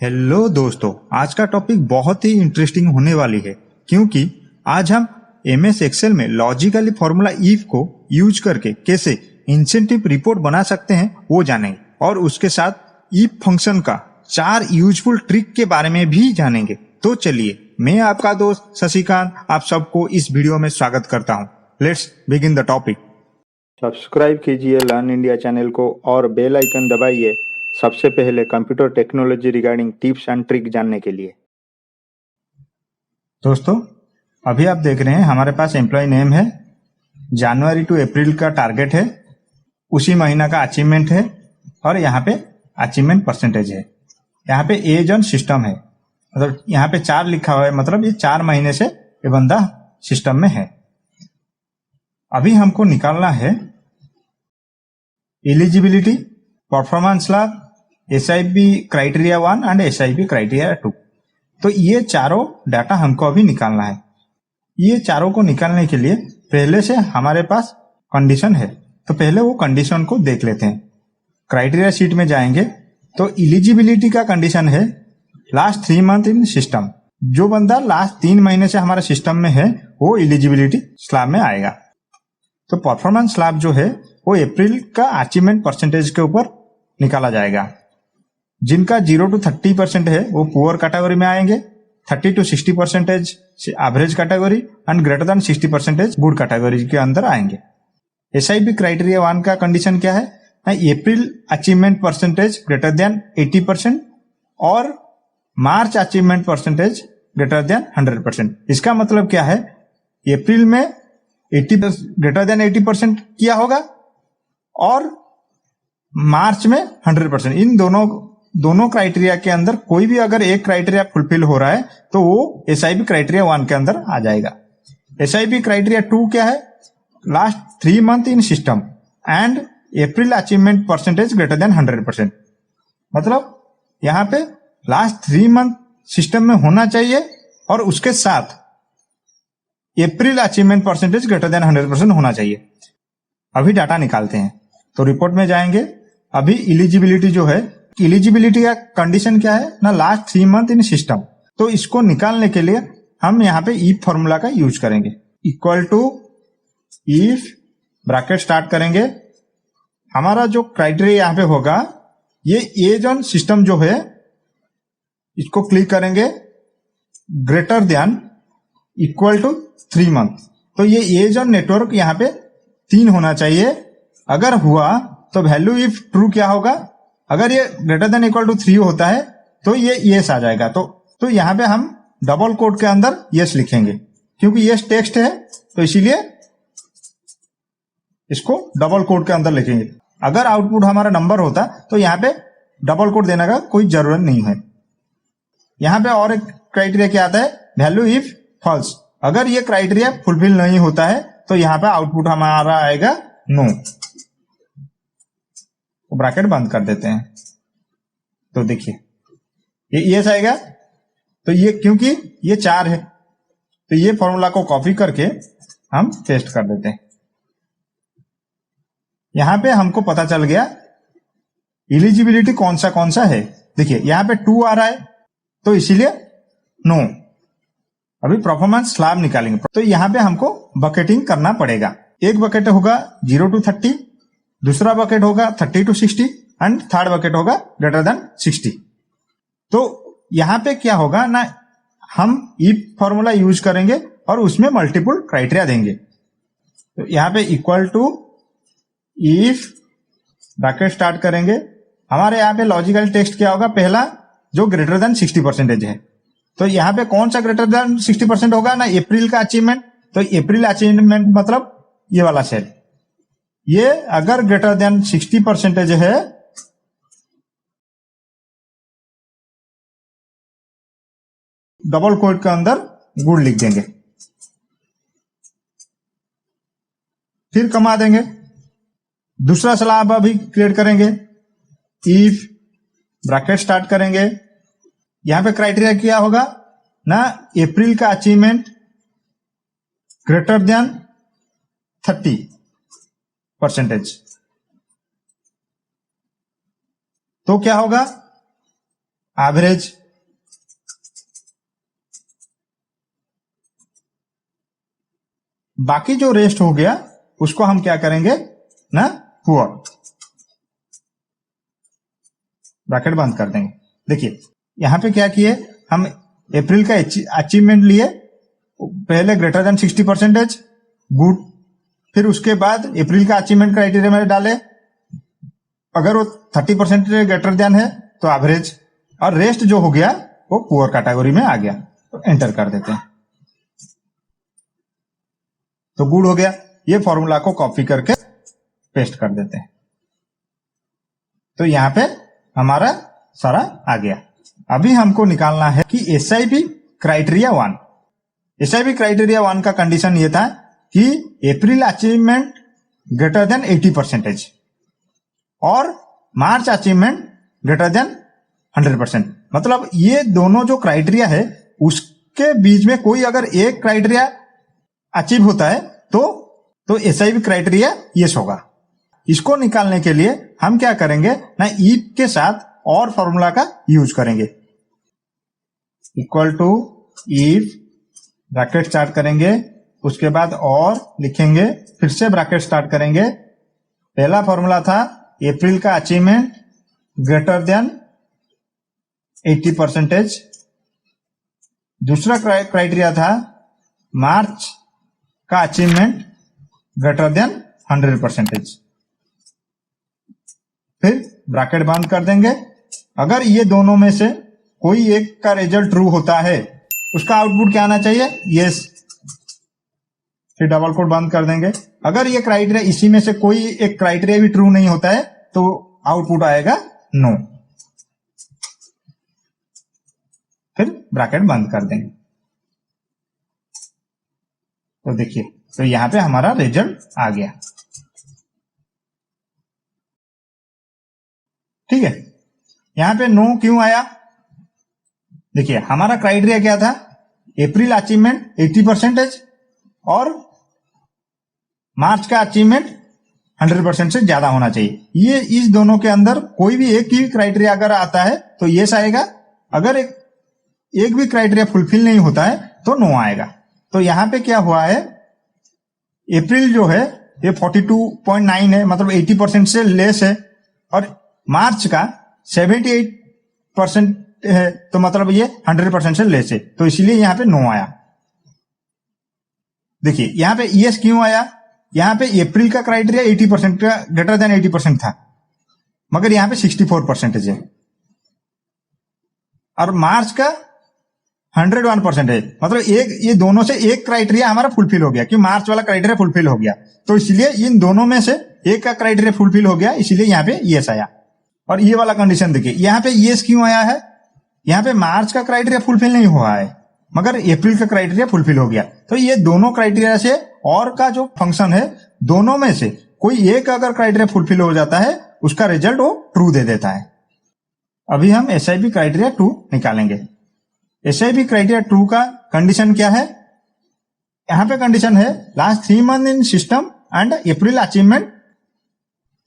Hello दोस्तों, आज का टॉपिक बहुत ही इंटरेस्टिंग होने वाली है क्योंकि आज हम एमएस एक्सेल में लॉजिकली फॉर्मूला इफ को यूज करके कैसे इंसेंटिव रिपोर्ट बना सकते हैं वो जानेंगे और उसके साथ इफ फंक्शन का 4 यूजफुल ट्रिक के बारे में भी जानेंगे। तो चलिए, मैं आपका दोस्त शशिकांत आप सबको इस वीडियो में स्वागत करता हूँ। Let's begin the topic. Subscribe कीजिए लर्न इंडिया चैनल को और बेल आइकन दबाइए सबसे पहले computer technology regarding tips and trick जानने के लिए। दोस्तों, अभी आप देख रहे हैं हमारे पास एम्प्लॉय नेम है, जनवरी टू अप्रैल का टारगेट है, उसी महीना का अचीवमेंट है और यहाँ पे अचीवमेंट परसेंटेज है। यहाँ पे एज ऑन सिस्टम है, मतलब यहाँ पे 4 लिखा हुआ है, मतलब ये 4 महीने से ये बंदा सिस्टम में है। अभी हमको निकालना है एलिजिबिलिटी, परफॉर्मेंस लाभ, SIP criteria 1 and SIP criteria 2। तो ये चारों डाटा हमको अभी निकालना है। ये चारों को निकालने के लिए पहले से हमारे पास कंडीशन है, तो पहले वो कंडीशन को देख लेते हैं। क्राइटेरिया शीट में जाएंगे तो एलिजिबिलिटी का कंडीशन है लास्ट 3 मंथ इन सिस्टम। जो बंदा लास्ट 3 महीने से हमारे सिस्टम में है वो एलिजिबिलिटी स्लैब में आएगा। तो परफॉर्मेंस स्लैब जो है वो अप्रैल का अचीवमेंट परसेंटेज के ऊपर निकाला जाएगा। जिनका 0 to 30% है वो पुअर कैटेगरी में आएंगे, 30 to 60% average category and greater than 60% good category के अंदर आएंगे। SIP क्राइटेरिया 1 का कंडीशन क्या है? अप्रैल अचीवमेंट परसेंटेज ग्रेटर देन 80% और मार्च अचीवमेंट परसेंटेज ग्रेटर देन 100%। इसका मतलब क्या है? अप्रैल में 80 ग्रेटर देन 80% किया होगा और मार्च में 100%। इन दोनों क्राइटेरिया के अंदर कोई भी अगर एक क्राइटेरिया फुलफिल हो रहा है तो वो SIP क्राइटेरिया 1 के अंदर आ जाएगा। SIP क्राइटेरिया 2 क्या है? Last 3 month in system and April achievement percentage greater than 100%। मतलब यहाँ पे लास्ट 3 मंथ सिस्टम में होना चाहिए और उसके साथ अप्रैल अचीवमेंट परसेंटेज ग्रेटर देन 100% होना चाहिए। अभी डाटा निकालते हैं तो रिपोर्ट में जाएंगे। अभी एलिजिबिलिटी जो है, एलिजिबिलिटी का कंडीशन क्या है ना, लास्ट 3 मंथ इन सिस्टम। तो इसको निकालने के लिए हम यहाँ पे इफ फॉर्मूला का यूज करेंगे। Equal to if bracket start करेंगे। हमारा जो क्राइटेरिया यहाँ पे होगा ये एज ऑन सिस्टम जो है इसको क्लिक करेंगे, greater than equal to 3 month. तो ये एज ऑन नेटवर्क यहाँ पे 3 होना चाहिए। अगर हुआ तो वैल्यू इफ ट्रू क्या होगा? अगर ये ग्रेटर देन इक्वल टू 3 होता है तो ये यस आ जाएगा। तो यहाँ पे हम डबल कोट के अंदर यस लिखेंगे क्योंकि यस टेक्स्ट है, तो इसीलिए इसको डबल कोट के अंदर लिखेंगे। अगर आउटपुट हमारा नंबर होता तो यहाँ पे डबल कोट देने का कोई जरूरत नहीं है। यहाँ पे और एक क्राइटेरिया क्या आता है? Value if false. अगर ये क्राइटेरिया फुलफिल नहीं होता है तो यहाँ पे आउटपुट हमारा आएगा नो। तो ब्रैकेट बंद कर देते हैं। तो देखिए ये यस आएगा। तो ये क्योंकि ये 4 है तो ये फॉर्मूला को कॉपी करके हम पेस्ट कर देते हैं। यहां पे हमको पता चल गया एलिजिबिलिटी कौन सा है। देखिए यहाँ पे 2 आ रहा है तो इसीलिए नो। अभी परफॉर्मेंस स्लैब निकालेंगे तो यहाँ पे हमको बकेटिंग करना पड़ेगा। एक बकेट होगा 0 to 30, दूसरा बकेट होगा 30 to 60 एंड थर्ड बकेट होगा ग्रेटर देन 60। तो यहाँ पे क्या होगा ना, हम इफ फॉर्मूला यूज करेंगे और उसमें मल्टीपल क्राइटेरिया देंगे। तो यहाँ पे equal to if bracket start करेंगे। हमारे यहाँ पे लॉजिकल टेक्स्ट क्या होगा? पहला जो ग्रेटर देन 60% है। तो यहाँ पे कौन सा ग्रेटर देन 60% होगा ना, अप्रैल का अचीवमेंट। तो अप्रैल अचीवमेंट मतलब ये वाला सेल। ये अगर ग्रेटर देन 60% है डबल कोट के अंदर गुड लिख देंगे, फिर कमा देंगे। दूसरा स्लैब अभी क्रिएट करेंगे। इफ ब्रैकेट स्टार्ट करेंगे। यहां पे क्राइटेरिया क्या होगा ना, अप्रैल का अचीवमेंट ग्रेटर देन 30%। तो क्या होगा? एवरेज, बाकी जो रेस्ट हो गया उसको हम क्या करेंगे ना, पुअर, ब्रैकेट बंद कर देंगे। देखिए यहां पे क्या किए हम, अप्रैल का अचीवमेंट लिए, पहले ग्रेटर देन 60%, गुड, फिर उसके बाद अप्रैल का अचीवमेंट क्राइटेरिया में डाले, अगर वो 30% ग्रेटर देन है तो एवरेज, और रेस्ट जो हो गया वो पुअर कैटेगरी में आ गया, तो एंटर कर देते हैं, तो गुड हो गया। ये फॉर्मूला को कॉपी करके पेस्ट कर देते हैं, तो यहां पे हमारा सारा आ गया। अभी हमको निकालना है कि एसआईपी क्राइटेरिया 1, एसआईपी क्राइटेरिया 1 का कंडीशन ये था कि अप्रैल अचीवमेंट ग्रेटर देन 80% और मार्च अचीवमेंट ग्रेटर देन 100%। मतलब ये दोनों जो क्राइटेरिया है उसके बीच में कोई अगर एक क्राइटेरिया अचीव होता है तो एसआईपी क्राइटेरिया यस होगा। इसको निकालने के लिए हम क्या करेंगे ना, इफ के साथ और फॉर्मूला का यूज करेंगे, equal to if, bracket start करेंगे, उसके बाद और लिखेंगे, फिर से ब्रैकेट स्टार्ट करेंगे। पहला फॉर्मूला था अप्रैल का अचीवमेंट ग्रेटर देन 80%, दूसरा क्राइटेरिया था मार्च का अचीवमेंट ग्रेटर देन 100%, फिर ब्रैकेट बंद कर देंगे। अगर ये दोनों में से कोई एक का रिजल्ट ट्रू होता है, उसका आउटपुट क्या आना चाहिए, यस, फिर डबल कोट बंद कर देंगे। अगर ये क्राइटेरिया, इसी में से कोई एक क्राइटेरिया भी ट्रू नहीं होता है तो आउटपुट आएगा नो, फिर ब्रैकेट बंद कर देंगे। तो देखिए, तो यहां पे हमारा रिजल्ट आ गया, ठीक है। यहां पे नो क्यों आया, देखिए हमारा क्राइटेरिया क्या था, अप्रैल अचीवमेंट 80% और मार्च का अचीवमेंट 100% से ज्यादा होना चाहिए। ये इस दोनों के अंदर कोई भी एक ही क्राइटेरिया अगर आता है तो यस आएगा, अगर एक भी क्राइटेरिया फुलफिल नहीं होता है तो नो आएगा। तो यहां पे क्या हुआ है, अप्रैल जो है ये 42.9 है, मतलब 80% से लेस है, और मार्च का 78% है, तो मतलब ये 100% से लेस है, तो इसीलिए यहां पे नो आया। देखिए यहां पे यस क्यों आया, यहां पे अप्रैल का क्राइटेरिया 80% का ग्रेटर देन 80% था, मगर यहां पे 64% है, और मार्च का 101% है, मतलब ये दोनों से एक क्राइटेरिया हमारा फुलफिल हो गया, कि मार्च वाला क्राइटेरिया फुलफिल हो गया, तो इसलिए इन दोनों में से एक का क्राइटेरिया फुलफिल हो गया, इसीलिए यहाँ पे यस आया। और ये वाला कंडीशन देखिए, यहाँ पे यस क्यों आया है, यहाँ पे मार्च का क्राइटेरिया फुलफिल नहीं हुआ है, मगर अप्रैल का क्राइटेरिया फुलफिल हो गया। तो ये दोनों क्राइटेरिया से और का जो फंक्शन है, दोनों में से कोई एक अगर क्राइटेरिया फुलफिल हो जाता है, उसका रिजल्ट वो ट्रू दे देता है। अभी हम एसआईपी क्राइटेरिया 2 निकालेंगे। एसआईपी क्राइटेरिया 2 का कंडीशन क्या है, यहां पे कंडीशन है last 3 month in system and April achievement,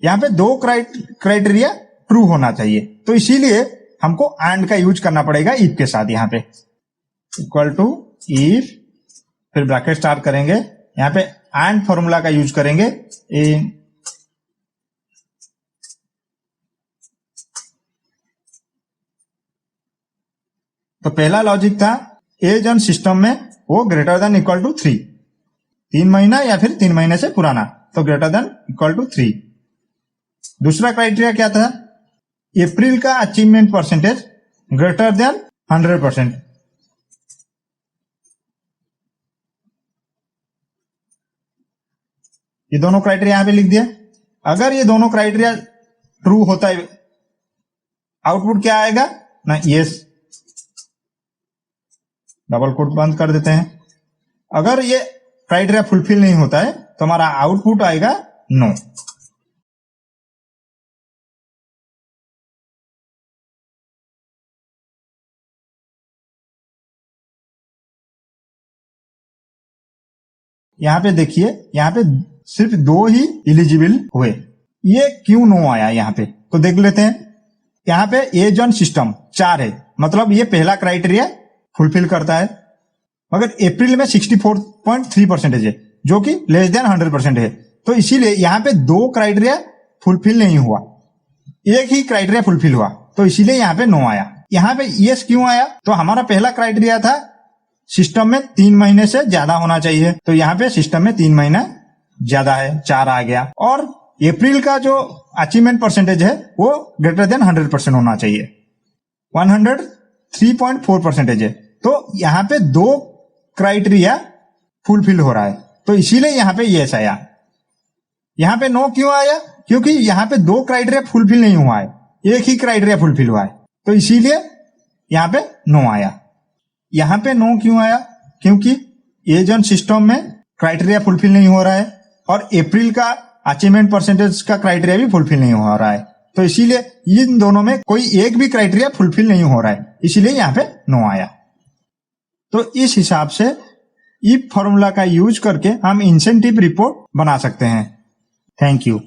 यहां पे 2 क्राइटेरिया ट्रू होना चाहिए, तो इसीलिए हमको एंड का यूज करना पड़ेगा इफ के साथ। यहां पे इक्वल टू इफ, फिर ब्रैकेट स्टार्ट करेंगे, यहां पे एंड फॉर्मूला का यूज करेंगे। तो पहला लॉजिक था एज ऑन सिस्टम में वो ग्रेटर देन इक्वल टू 3, 3 महीना या फिर 3 महीने से पुराना, तो ग्रेटर देन इक्वल टू 3। दूसरा क्राइटेरिया क्या था, अप्रैल का अचीवमेंट परसेंटेज ग्रेटर देन 100%। ये दोनों क्राइटेरिया यहां पे लिख दिया। अगर ये दोनों क्राइटेरिया ट्रू होता है, आउटपुट क्या आएगा ना, यस, डबल कोट बंद कर देते हैं। अगर ये क्राइटेरिया फुलफिल नहीं होता है तो हमारा आउटपुट आएगा नो। यहां पे देखिए, यहां पे सिर्फ 2 ही एलिजिबल हुए, ये क्यों नो आया यहां पे, तो देख लेते हैं। यहाँ पे एज ऑन सिस्टम 4 है, मतलब ये पहला क्राइटेरिया फुलफिल करता है। मगर अप्रैल में 64.3% है, जो कि लेस देन 100% है। तो इसीलिए यहाँ पे 2 क्राइटेरिया फुलफिल नहीं हुआ, एक ही क्राइटेरिया फुलफिल हुआ, तो इसीलिए यहाँ पे नो आया। यहाँ पे यस क्यों आया? तो हमारा पहला क्राइटेरिया था सिस्टम में 3 महीने से ज्यादा होना चाहिए, तो यहाँ पे सिस्टम में 3 महीना ज्यादा है, 4 आ गया। और अप्रैल का जो अचीवमेंट परसेंटेज है वो ग्रेटर देन 100% होना चाहिए, 103.4% है। तो यहाँ पे 2 क्राइटेरिया फुलफिल हो रहा है, तो इसीलिए यहाँ पे यस आया। यहाँ पे नो क्यों आया? क्योंकि यहाँ पे 2 क्राइटेरिया फुलफिल नहीं हुआ है, एक ही क्राइटेरिया फुलफिल हुआ है, तो इसीलिए यहाँ पे नो आया। यहाँ पे नो क्यों आया? क्योंकि एज ऑन सिस्टम में क्राइटेरिया फुलफिल नहीं हो रहा है और अप्रैल का अचीवमेंट परसेंटेज का क्राइटेरिया भी फुलफिल नहीं हो रहा है, तो इसीलिए इन दोनों में कोई एक भी क्राइटेरिया फुलफिल नहीं हो रहा है, इसीलिए यहाँ पे नो आया। तो इस हिसाब से इफ फॉर्मूला का यूज करके हम इंसेंटिव रिपोर्ट बना सकते हैं। Thank you.